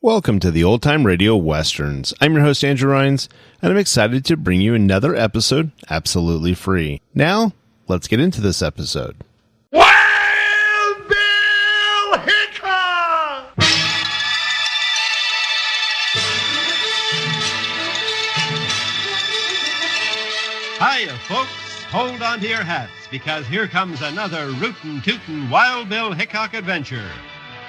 Welcome to the Old Time Radio Westerns. I'm your host, Andrew Rhines, and I'm excited to bring you another episode absolutely free. Now, let's get into this episode. Wild Bill Hickok! Hiya, folks. Hold on to your hats, because here comes another rootin' tootin' Wild Bill Hickok adventure.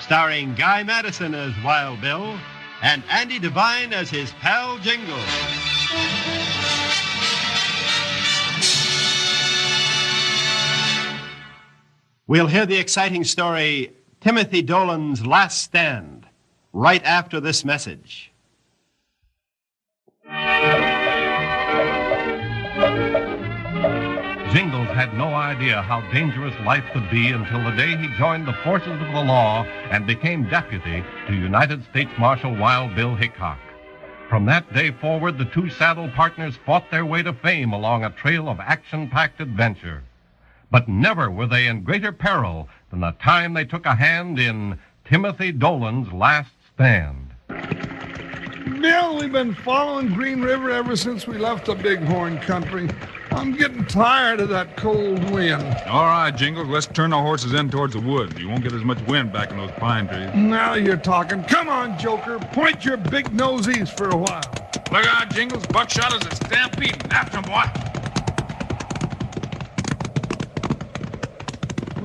Starring Guy Madison as Wild Bill and Andy Devine as his pal Jingle. We'll hear the exciting story, Timothy Dolan's Last Stand, right after this message. Jingles had no idea how dangerous life could be until the day he joined the forces of the law and became deputy to United States Marshal Wild Bill Hickok. From that day forward, the two saddle partners fought their way to fame along a trail of action-packed adventure. But never were they in greater peril than the time they took a hand in Timothy Dolan's Last Stand. Bill, we've been following Green River ever since we left the Bighorn country. I'm getting tired of that cold wind. All right, Jingles, let's turn our horses in towards the woods. You won't get as much wind back in those pine trees. Now you're talking. Come on, Joker. Point your big nose east for a while. Look out, Jingles. Buckshot is a stampede. After him, boy.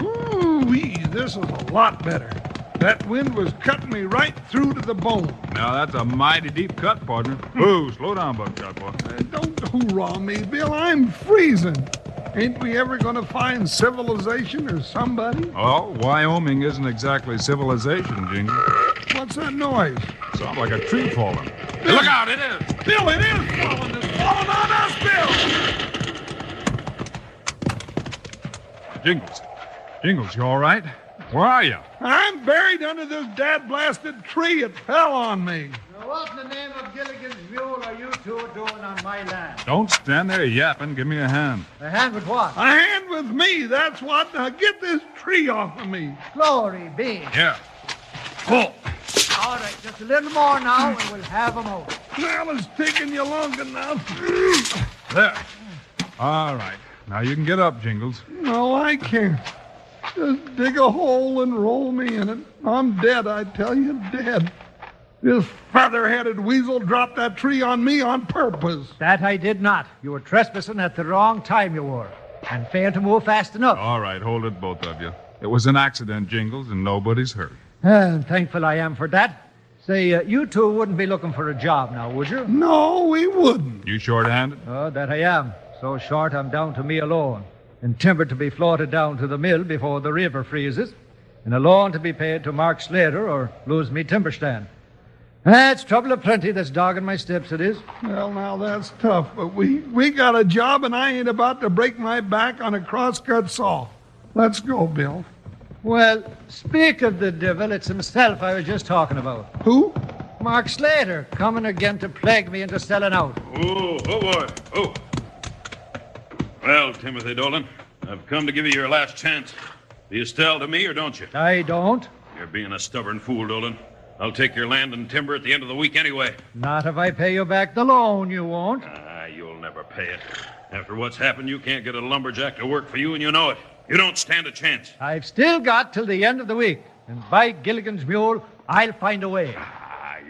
Ooh-wee, this is a lot better. That wind was cutting me right through to the bone. Now, that's a mighty deep cut, partner. Ooh, slow down, Buckshot, boy. Don't hoorah me, Bill. I'm freezing. Ain't we ever going to find civilization or somebody? Oh, Wyoming isn't exactly civilization, Jingles. What's that noise? Sounds like a tree falling. Hey, look out, it is. Bill, it is falling. It's falling on us, Bill. Jingles, you all right? Where are you? I'm buried under this dad-blasted tree. It fell on me. Now, what in the name of Gilligan's Mule are you two doing on my land? Don't stand there yapping. Give me a hand. A hand with what? A hand with me, that's what. Now get this tree off of me. Glory be. Here. Pull. All right, just a little more now, and we'll have 'em over. Well, it's taking you long enough. There. All right. Now you can get up, Jingles. No, I can't. Just dig a hole and roll me in it. I'm dead, I tell you, dead. This feather-headed weasel dropped that tree on me on purpose. That I did not. You were trespassing at the wrong time, you were, and failed to move fast enough. All right, hold it, both of you. It was an accident, Jingles, and nobody's hurt. Thankful I am for that. Say, you two wouldn't be looking for a job now, would you? No, we wouldn't. You short-handed? Oh, that I am. So short I'm down to me alone. And timber to be floated down to the mill before the river freezes, and a loan to be paid to Mark Slater or lose me timber stand. That's trouble aplenty that's dogging my steps, it is. Well, now, that's tough, but we got a job, and I ain't about to break my back on a crosscut saw. Let's go, Bill. Well, speak of the devil, it's himself I was just talking about. Who? Mark Slater, coming again to plague me into selling out. Oh, boy. Oh. Well, Timothy Dolan, I've come to give you your last chance. Do you still to me or don't you? I don't. You're being a stubborn fool, Dolan. I'll take your land and timber at the end of the week anyway. Not if I pay you back the loan, you won't. You'll never pay it. After what's happened, you can't get a lumberjack to work for you, and you know it. You don't stand a chance. I've still got till the end of the week, and by Gilligan's Mule, I'll find a way.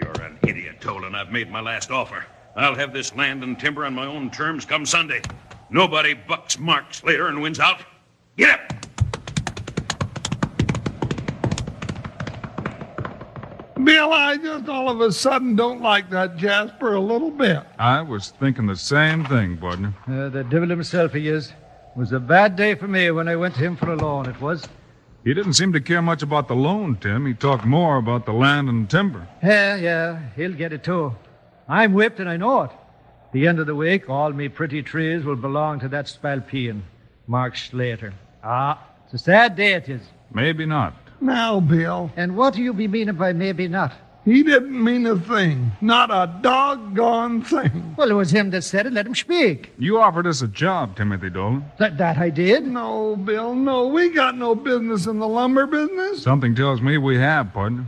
You're an idiot, Dolan. I've made my last offer. I'll have this land and timber on my own terms come Sunday. Nobody bucks Mark Slater and wins out. Get up! Bill, I just all of a sudden don't like that Jasper a little bit. I was thinking the same thing, partner. The devil himself he is. It was a bad day for me when I went to him for a loan, it was. He didn't seem to care much about the loan, Tim. He talked more about the land and timber. Yeah, he'll get it too. I'm whipped and I know it. The end of the week, all me pretty trees will belong to that spalpeen, Mark Slater. It's a sad day it is. Maybe not. Now, Bill. And what do you be meaning by maybe not? He didn't mean a thing. Not a doggone thing. Well, it was him that said it. Let him speak. You offered us a job, Timothy Dolan. That I did? No, Bill, no. We got no business in the lumber business. Something tells me we have, partner.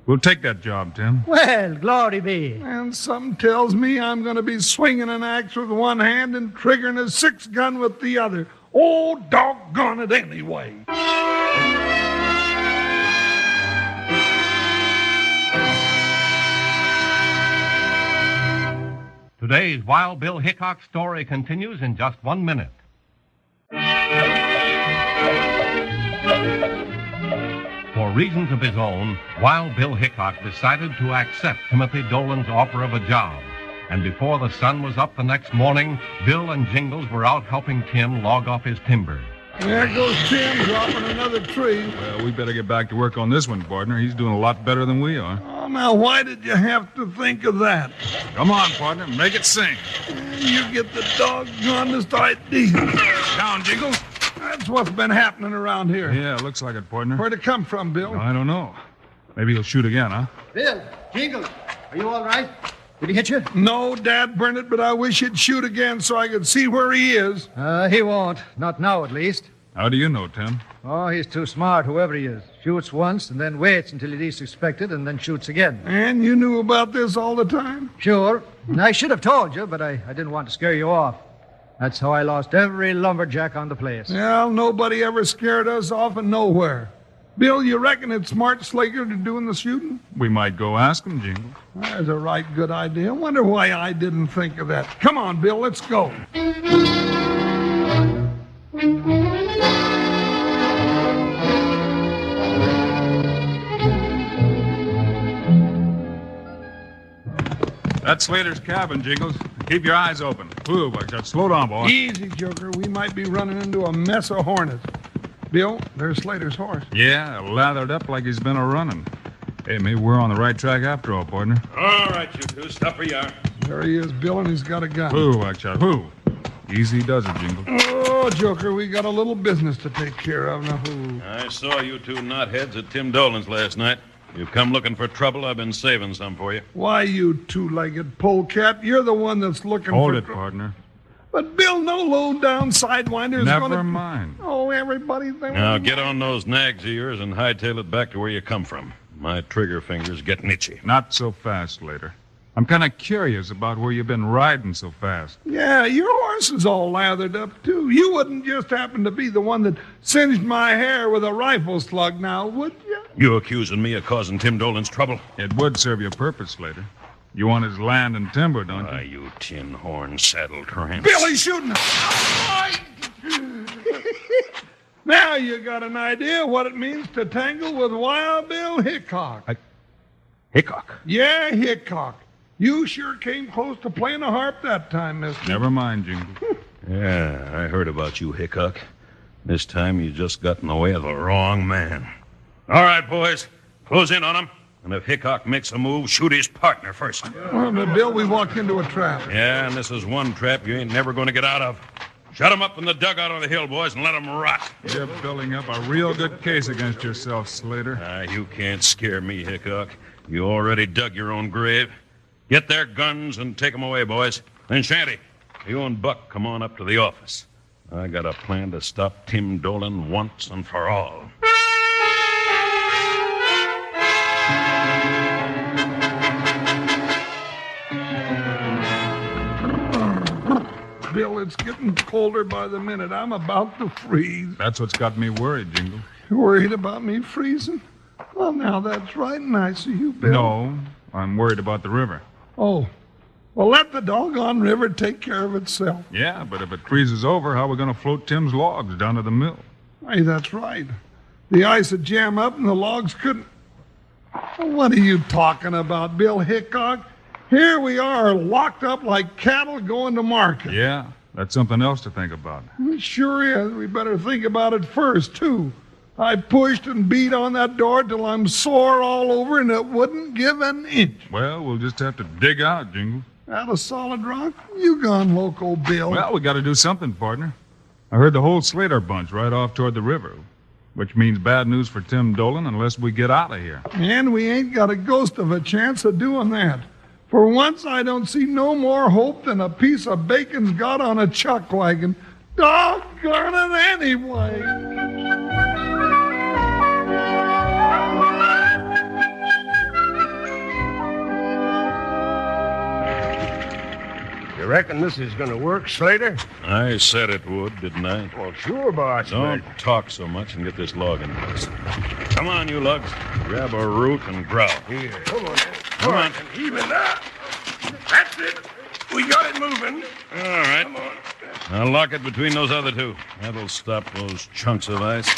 We'll take that job, Tim. Well, glory be. And something tells me I'm going to be swinging an axe with one hand and triggering a 6-gun with the other. Oh, doggone it anyway. Today's Wild Bill Hickok story continues in just 1 minute. For reasons of his own, Wild Bill Hickok decided to accept Timothy Dolan's offer of a job. And before the sun was up the next morning, Bill and Jingles were out helping Tim log off his timber. There goes Tim dropping another tree. Well, we better get back to work on this one, partner. He's doing a lot better than we are. Oh, now, why did you have to think of that? Come on, partner. Make it sing. You get the doggonest idea. Down, Jingles. That's what's been happening around here. Yeah, looks like it, partner. Where'd it come from, Bill? I don't know. Maybe he'll shoot again, huh? Bill, Jingles, are you all right? Did he hit you? No, Dad burned it, but I wish he'd shoot again so I could see where he is. He won't. Not now, at least. How do you know, Tim? Oh, he's too smart, whoever he is. Shoots once and then waits until he least expected and then shoots again. And you knew about this all the time? Sure. I should have told you, but I didn't want to scare you off. That's how I lost every lumberjack on the place. Well, nobody ever scared us off and nowhere. Bill, you reckon it's Smart Slater to doing the shooting? We might go ask him, Jingles. That's a right good idea. I wonder why I didn't think of that. Come on, Bill, let's go. That's Slater's cabin, Jingles. Keep your eyes open. Ooh, I got slow down, boy. Easy, Joker. We might be running into a mess of hornets. Bill, there's Slater's horse. Yeah, lathered up like he's been a-running. Hey, maybe we're on the right track after all, partner. All right, you two. Stop where you are. There he is, Bill, and he's got a gun. Ooh, watch out. Ooh. Easy does it, Jingles. Oh, Joker, we got a little business to take care of now. Ooh. I saw you two knotheads at Tim Dolan's last night. You've come looking for trouble. I've been saving some for you. Why, you two-legged polecat, you're the one that's looking Hold for... it, partner. But, Bill, no low-down sidewinder's Never gonna... mind. Oh, everybody... Now get on those nags of yours and hightail it back to where you come from. My trigger finger's getting itchy. Not so fast, Slater. I'm kind of curious about where you've been riding so fast. Yeah, your horse is all lathered up, too. You wouldn't just happen to be the one that singed my hair with a rifle slug now, would you? You accusing me of causing Tim Dolan's trouble? It would serve your purpose, Slater. You want his land and timber, don't Why, you? you tin horn saddle tramp. Billy's shooting! Now you got an idea what it means to tangle with Wild Bill Hickok. Hickok. Yeah, Hickok. You sure came close to playing a harp that time, mister. Never mind, Jingles. Yeah, I heard about you, Hickok. This time you just got in the way of the wrong man. All right, boys. Close in on him. And if Hickok makes a move, shoot his partner first. Well, but Bill, we walked into a trap. Yeah, and this is one trap you ain't never going to get out of. Shut him up in the dugout on the hill, boys, and let him rot. You're building up a real good case against yourself, Slater. You can't scare me, Hickok. You already dug your own grave. Get their guns and take them away, boys. Then, Shanty, you and Buck come on up to the office. I got a plan to stop Tim Dolan once and for all. Bill, it's getting colder by the minute. I'm about to freeze. That's what's got me worried, Jingles. You worried about me freezing? Well, now that's right nice of you, Bill. No, I'm worried about the river. Oh, well, let the doggone river take care of itself. Yeah, but if it freezes over, how are we going to float Tim's logs down to the mill? Hey, that's right. The ice would jam up and the logs couldn't... What are you talking about, Bill Hickok? Here we are, locked up like cattle going to market. Yeah, that's something else to think about. It sure is. We better think about it first, too. I pushed and beat on that door till I'm sore all over and it wouldn't give an inch. Well, we'll just have to dig out, Jingles. Out of solid rock? You gone loco, Bill. Well, we got to do something, partner. I heard the whole Slater bunch right off toward the river, which means bad news for Tim Dolan unless we get out of here. And we ain't got a ghost of a chance of doing that. For once, I don't see no more hope than a piece of bacon's got on a chuck wagon. Doggone it anyway. You reckon this is going to work, Slater? I said it would, didn't I? Well, sure, boss. Don't talk so much and get this log in place. Come on, you lugs. Grab a root and growl. Here, come on. Come on. Even up. That's it. We got it moving. All right. Come on. I'll lock it between those other two. That'll stop those chunks of ice.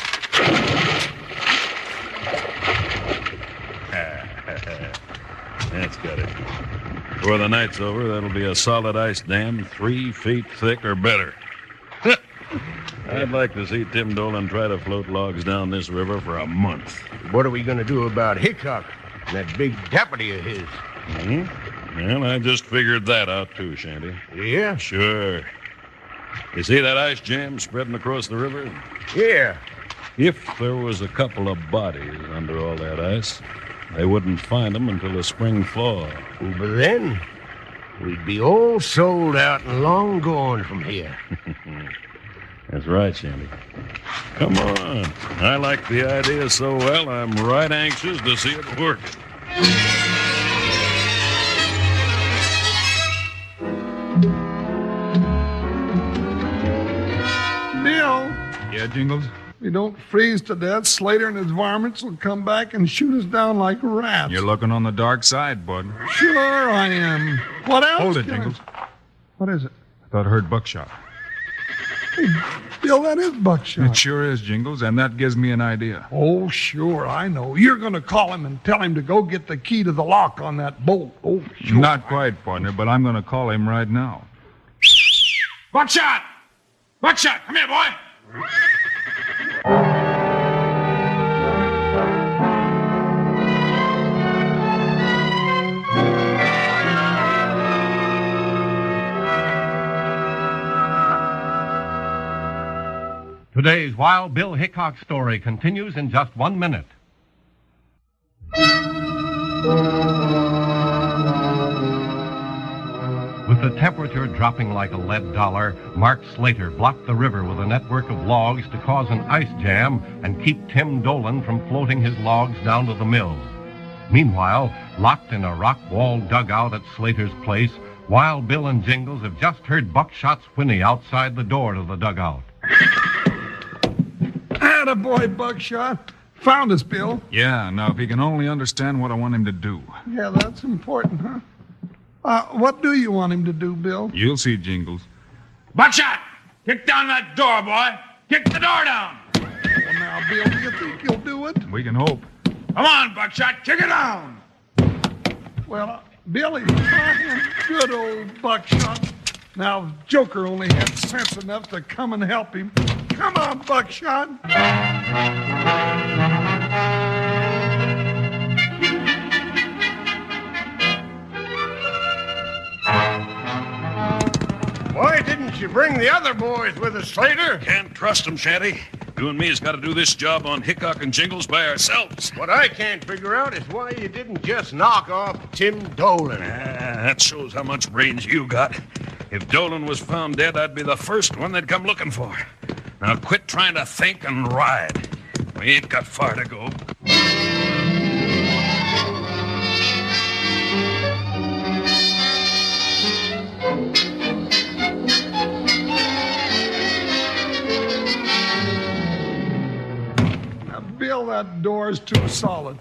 That's got it. Before the night's over, that'll be a solid ice dam 3 feet thick or better. I'd like to see Tim Dolan try to float logs down this river for a month. What are we going to do about Hickok and that big deputy of his? Well, I just figured that out too, Shanty. Yeah? Sure. You see that ice jam spreading across the river? Yeah. If there was a couple of bodies under all that ice, they wouldn't find them until the spring thaw. But then, we'd be all sold out and long gone from here. That's right, Shanty. Come on. I like the idea so well, I'm right anxious to see it work. Bill, Yeah, Jingles? if we don't freeze to death, Slater and his varmints will come back and shoot us down like rats. You're looking on the dark side, bud. Sure I am. What else? Hold it, can I- Jingles. What is it? I thought I heard buckshot. Bill, that is buckshot. It sure is, Jingles, and that gives me an idea. Oh, sure, I know. You're going to call him and tell him to go get the key to the lock on that bolt. Oh, sure. Not quite, partner, but I'm going to call him right now. Buckshot! Buckshot! Come here, boy! Today's Wild Bill Hickok story continues in just 1 minute. With the temperature dropping like a lead dollar, Mark Slater blocked the river with a network of logs to cause an ice jam and keep Tim Dolan from floating his logs down to the mill. Meanwhile, locked in a rock-walled dugout at Slater's place, Wild Bill and Jingles have just heard Buckshot's whinny outside the door to the dugout. Attaboy, Buckshot. Found us, Bill. Yeah, now if he can only understand what I want him to do. Yeah, that's important, huh? What do you want him to do, Bill? You'll see, Jingles. Buckshot! Kick down that door, boy! Kick the door down! Well, now, Bill, do you think you'll do it? We can hope. Come on, Buckshot! Kick it down! Well, Billy, good old Buckshot. Now, if Joker only had sense enough to come and help him. Come on, Buckshot. Why didn't you bring the other boys with us, Slater? Can't trust them, Shanty. You and me's got to do this job on Hickok and Jingles by ourselves. What I can't figure out is why you didn't just knock off Tim Dolan. That shows how much brains you got. If Dolan was found dead, I'd be the first one they'd come looking for. Now quit trying to think and ride. We ain't got far to go. Now, Bill, that door's too solid.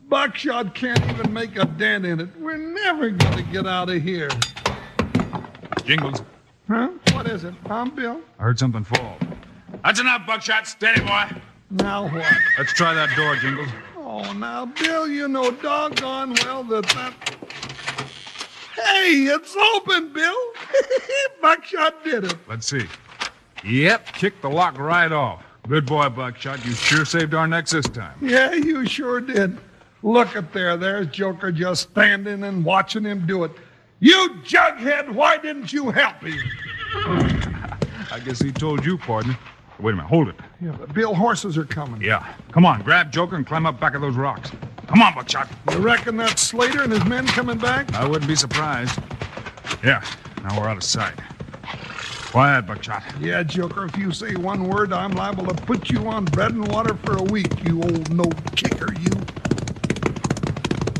Buckshot can't even make a dent in it. We're never going to get out of here. Jingles, Huh? What is it? Bill? I heard something fall. That's enough, Buckshot. Steady, boy. Now what? Let's try that door, Jingles. Oh, now, Bill, you know doggone well that... Hey, it's open, Bill. Buckshot did it. Let's see. Yep, kicked the lock right off. Good boy, Buckshot. You sure saved our necks this time. Yeah, you sure did. Look at there. There's Joker just standing and watching him do it. You jughead, why didn't you help him? I guess he told you, partner. Wait a minute, hold it. Yeah, the Bill horses are coming. Yeah. Come on, grab Joker and climb up back of those rocks. Come on, Buckshot. You reckon that's Slater and his men coming back? I wouldn't be surprised. Yeah, now we're out of sight. Quiet, Buckshot. Yeah, Joker, if you say one word, I'm liable to put you on bread and water for a week, you old no-kicker, you.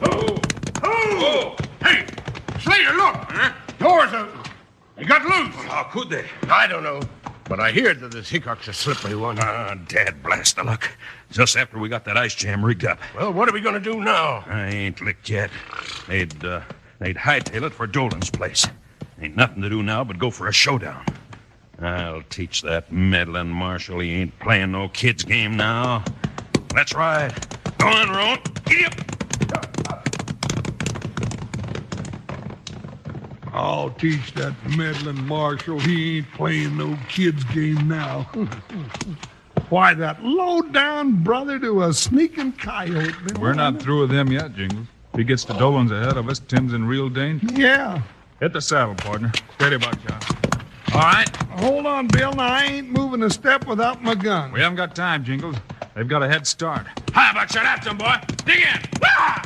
Oh! Hey! Slater, look! Huh? Door's open. They got loose. How could they? I don't know, but I hear that this Hickok's a slippery one. Dad blast the luck. Just after we got that ice jam rigged up. Well, what are we going to do now? I ain't licked yet. They'd hightail it for Dolan's place. Ain't nothing to do now but go for a showdown. I'll teach that meddling marshal he ain't playing no kid's game now. Let's ride. Go on, Roan. Giddy up. I'll teach that meddling marshal he ain't playing no kid's game now. Why, that low-down brother to a sneaking coyote. We're not through with him yet, Jingles. If he gets to Dolan's ahead of us, Tim's in real danger. Yeah. Hit the saddle, partner. Steady, buckshot. All right. Hold on, Bill. Now, I ain't moving a step without my gun. We haven't got time, Jingles. They've got a head start. Hi, Buckshot. After him, boy. Dig in. Ah!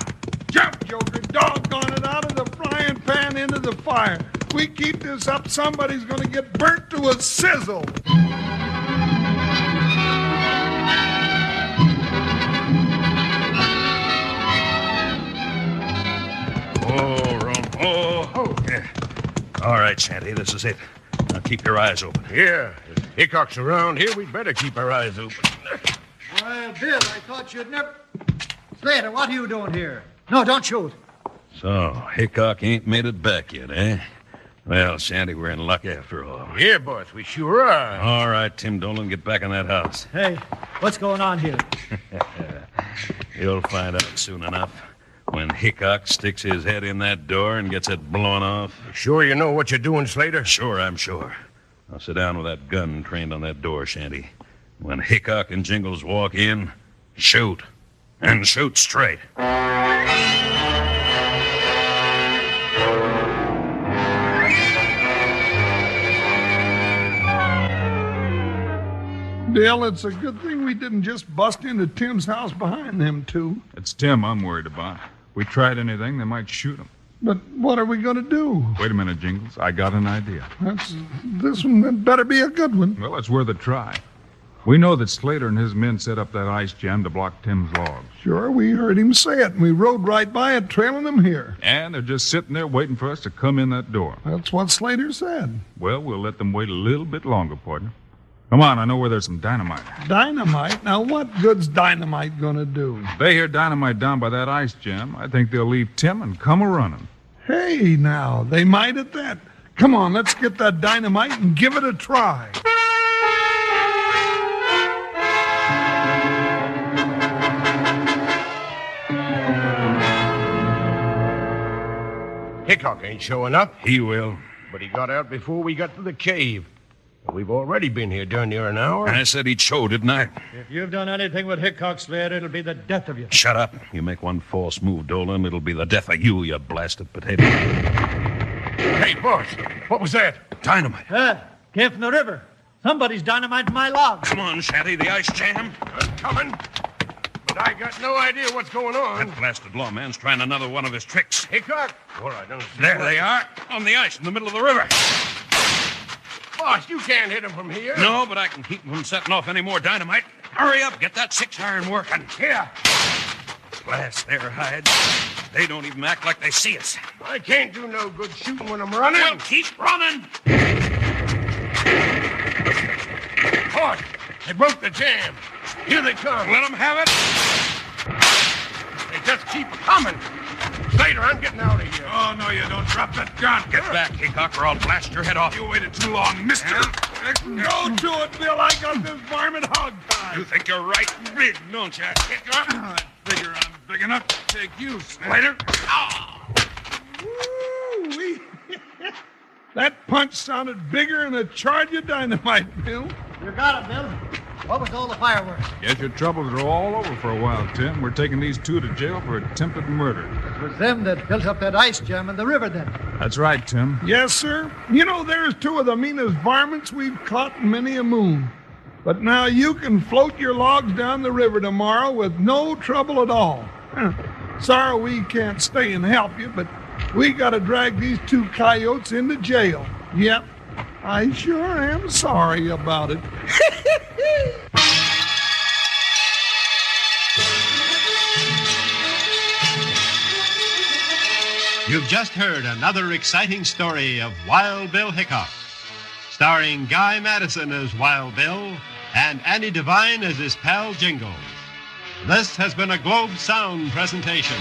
Jump, Joker. Doggone it. Out of the frying pan into the fire. We keep this up, somebody's going to get burnt to a sizzle. Oh, Roan. Oh. Yeah. All right, Shanty. This is it. Now keep your eyes open. Yeah, if Hickok's around here, we'd better keep our eyes open. Well, Bill, I thought you'd never... Slater, what are you doing here? No, don't shoot. So, Hickok ain't made it back yet, eh? Well, Shanty, we're in luck after all. Yeah, boss, we sure are. All right, Tim Dolan, get back in that house. Hey, what's going on here? You'll find out soon enough. When Hickok sticks his head in that door and gets it blown off. Sure you know what you're doing, Slater? Sure, I'm sure. I'll sit down with that gun trained on that door, Shanty. When Hickok and Jingles walk in, shoot. And shoot straight. Bill, it's a good thing we didn't just bust into Tim's house behind them two. It's Tim I'm worried about. If we tried anything, they might shoot him. But what are we going to do? Wait a minute, Jingles. I got an idea. This one better be a good one. Well, it's worth a try. We know that Slater and his men set up that ice jam to block Tim's logs. Sure, we heard him say it, and we rode right by it, trailing them here. And they're just sitting there waiting for us to come in that door. That's what Slater said. Well, we'll let them wait a little bit longer, partner. Come on, I know where there's some dynamite. Dynamite? Now, what good's dynamite going to do? If they hear dynamite down by that ice jam, I think they'll leave Tim and come a-running. Hey, now, they might at that. Come on, let's get that dynamite and give it a try. Hickok ain't showing up, He will. but he got out before we got to the cave. We've already been here darn near an hour. I said he'd show, didn't I? If you've done anything with Hickok, Slater, it'll be the death of you. Shut up. You make one false move, Dolan, it'll be the death of you, you blasted potato. Hey, boss, what was that? Dynamite. Came from the river. Somebody's dynamiting my logs. Come on, Shanty, the ice jam. I'm coming, but I got no idea what's going on. That blasted lawman's trying another one of his tricks. Hickok? Well, I don't see There what- they are, on the ice in the middle of the river. Boss, you can't hit him from here. No, but I can keep them from setting off any more dynamite. Hurry up, get that 6-iron working. Here. Blast their hides. They don't even act like they see us. I can't do no good shooting when I'm running. Well, keep running. Boss, they broke the jam. Here they come. Let them have it. They just keep coming. Slater, I'm getting out of here. Oh, no, you don't. Drop that gun. Get back, Hickok, or I'll blast your head off. You waited too long, mister. Go to it, Bill. I got this varmint hog-tied. You think you're right big, don't you, Hickok? I figure I'm big enough to take you, Slater. Woo-wee. That punch sounded bigger than a charge of dynamite, Bill. You got it, Bill. What was all the fireworks? Guess your troubles are all over for a while, Tim. We're taking these two to jail for attempted murder. It was them that built up that ice jam in the river then. That's right, Tim. Yes, sir. You know, there's two of the meanest varmints we've caught in many a moon. But now you can float your logs down the river tomorrow with no trouble at all. Sorry we can't stay and help you, but we got to drag these two coyotes into jail. Yep, I sure am sorry about it. You've just heard another exciting story of Wild Bill Hickok, starring Guy Madison as Wild Bill and Andy Devine as his pal Jingles. This has been a Globe Sound presentation.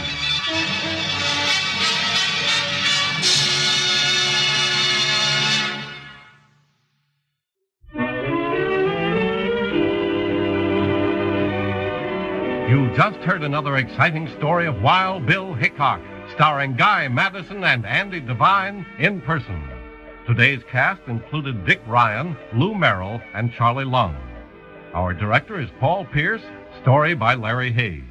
You just heard another exciting story of Wild Bill Hickok, starring Guy Madison and Andy Devine in person. Today's cast included Dick Ryan, Lou Merrill, and Charlie Lung. Our director is Paul Pierce, story by Larry Hayes.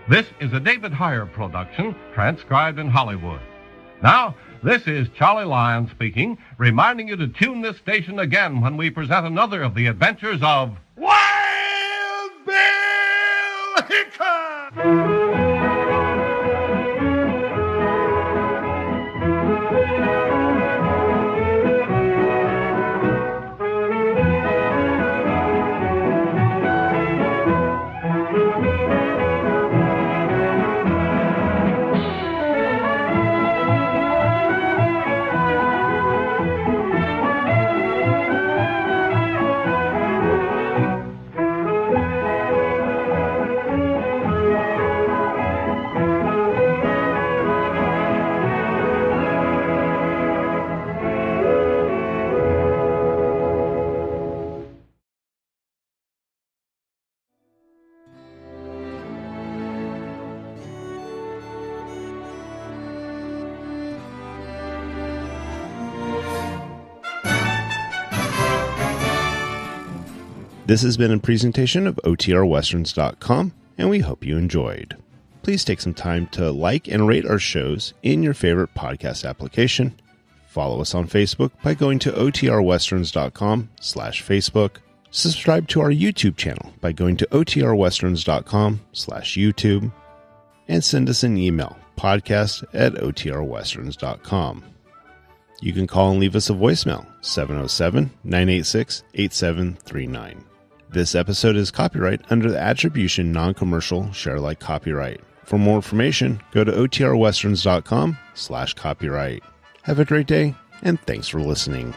This is a David Heyer production, transcribed in Hollywood. Now, this is Charlie Lyon speaking, reminding you to tune this station again when we present another of the adventures of Wild Bill Hickok! This has been a presentation of OTRWesterns.com, and we hope you enjoyed. Please take some time to like and rate our shows in your favorite podcast application. Follow us on Facebook by going to OTRWesterns.com/Facebook. Subscribe to our YouTube channel by going to OTRWesterns.com/YouTube. And send us an email, podcast@OTRWesterns.com. You can call and leave us a voicemail, 707-986-8739. This episode is copyright under the Attribution Non-Commercial Share-alike copyright. For more information, go to OTRWesterns.com/copyright. Have a great day, and thanks for listening.